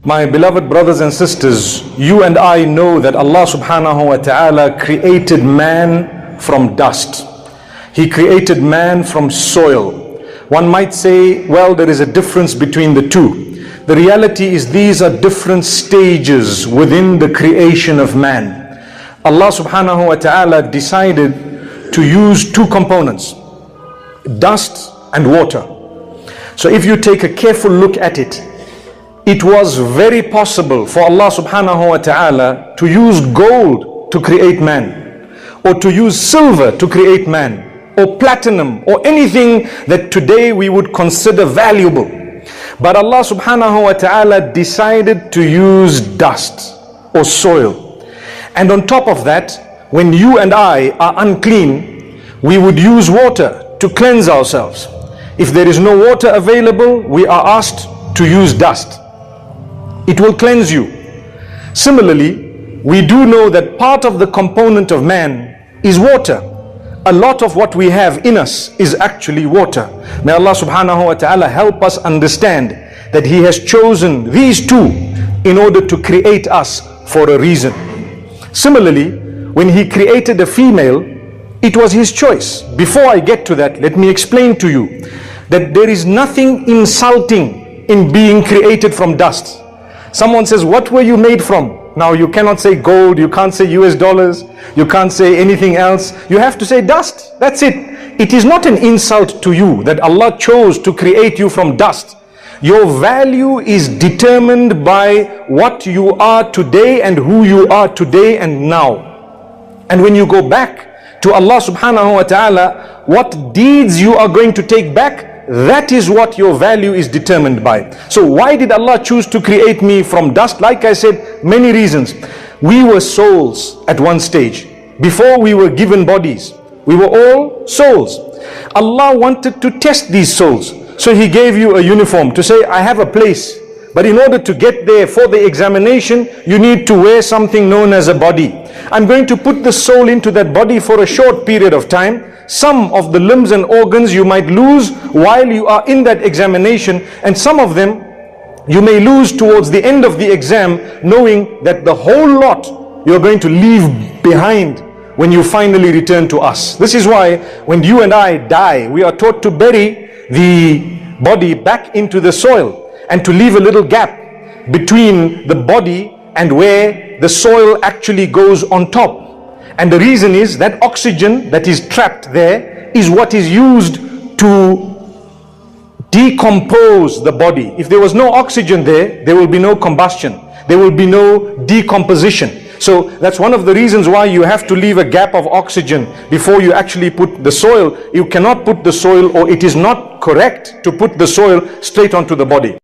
My beloved brothers and sisters, you and I know that Allah subhanahu wa ta'ala created man from dust. He created man from soil. One might say, well, there is a difference between the two. The reality is these are different stages within the creation of man. Allah subhanahu wa ta'ala decided to use two components, dust and water. So if you take a careful look at it, it was very possible for Allah subhanahu wa ta'ala to use gold to create man, or to use silver to create man, or platinum, or anything that today we would consider valuable. But Allah subhanahu wa ta'ala decided to use dust or soil. And on top of that, when you and I are unclean, we would use water to cleanse ourselves. If there is no water available, we are asked to use dust. It will cleanse you. Similarly, we do know that part of the component of man is water. A lot of what we have in us is actually water. May Allah subhanahu wa ta'ala help us understand that He has chosen these two in order to create us for a reason. Similarly, when He created a female, it was His choice. Before I get to that, let me explain to you that there is nothing insulting in being created from dust. Someone says, what were you made from? Now you cannot say gold, you can't say US dollars, you can't say anything else. You have to say dust. That's it. It is not an insult to you that Allah chose to create you from dust. Your value is determined by what you are today and who you are today and now. And when you go back to Allah subhanahu wa ta'ala, what deeds you are going to take back, that is what your value is determined by. So why did Allah choose to create me from dust? Like I said, many reasons. We were souls at one stage. Before we were given bodies, we were all souls. Allah wanted to test these souls. So He gave you a uniform to say, I have a place. But in order to get there for the examination, you need to wear something known as a body. I'm going to put the soul into that body for a short period of time. Some of the limbs and organs you might lose while you are in that examination, and some of them you may lose towards the end of the exam, knowing that the whole lot you're going to leave behind when you finally return to us. This is why when you and I die, we are taught to bury the body back into the soil and to leave a little gap between the body and where the soil actually goes on top. And the reason is that oxygen that is trapped there is what is used to decompose the body. If there was no oxygen there will be no combustion. There will be no decomposition. So that's one of the reasons why you have to leave a gap of oxygen before you actually put the soil. You cannot put the soil, or it is not correct to put the soil straight onto the body.